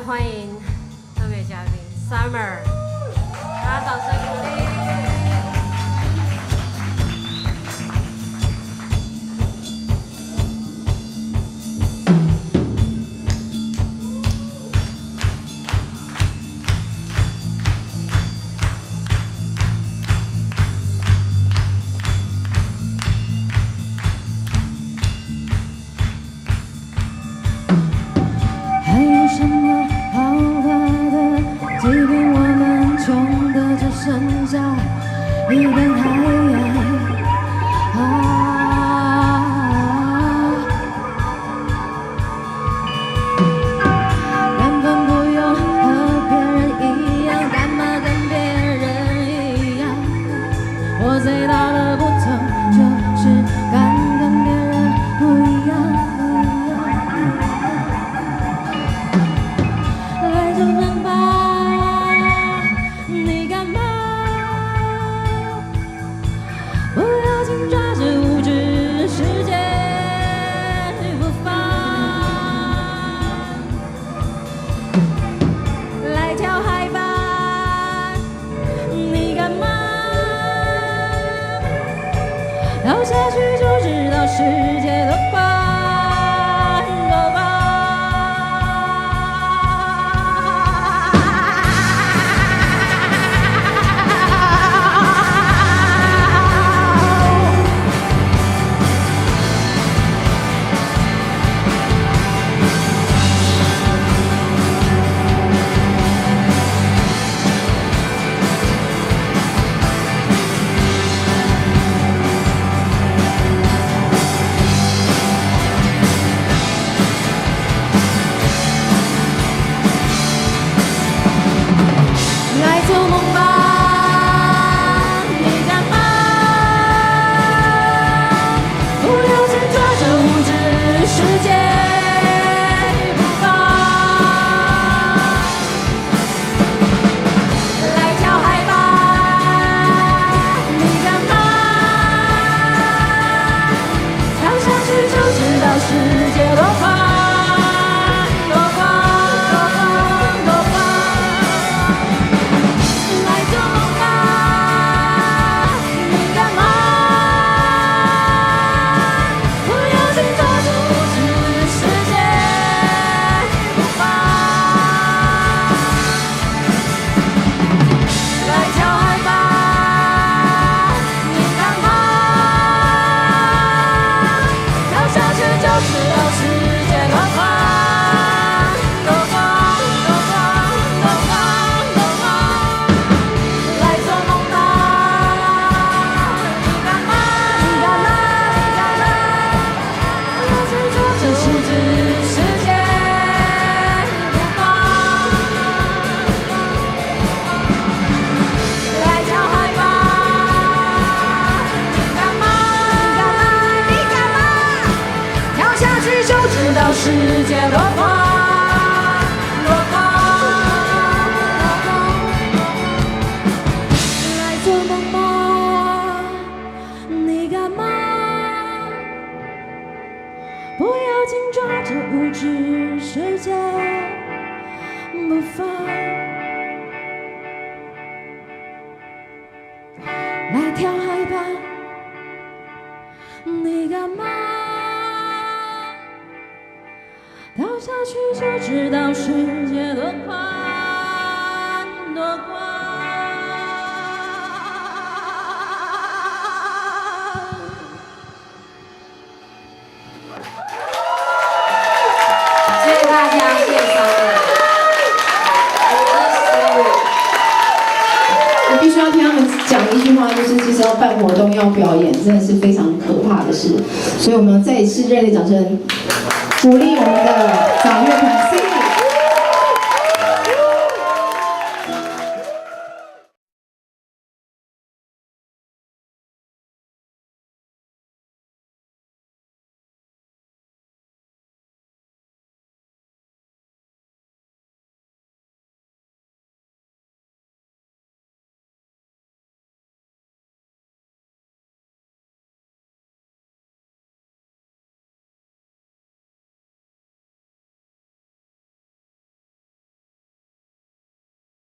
欢迎特别嘉宾 Summer， 大家掌声鼓励。一片海洋根本不用和别人一样，干嘛跟别人一样？我最大的不同就是敢跟别人不一样。来就能吧，你干嘛？不要紧抓着无知世界不放，来跳海吧，你干嘛？跳下去就知道世界多宽多广。做梦吧，你干嘛？不要紧抓着无知世界不放，来跳海吧，你干嘛？跳下去就知道世界多宽。世界多宽多广，来做梦吧，你干嘛？不要紧抓着无知世界不放，来跳海吧，你干嘛？跳下去就知道世界多宽多广。谢谢大家，谢谢Summer。我必须要听他们讲一句话，就是其实要办活动要表演，真的是非常可怕的事。所以我们再一次热烈掌声鼓励我们的掌乐团。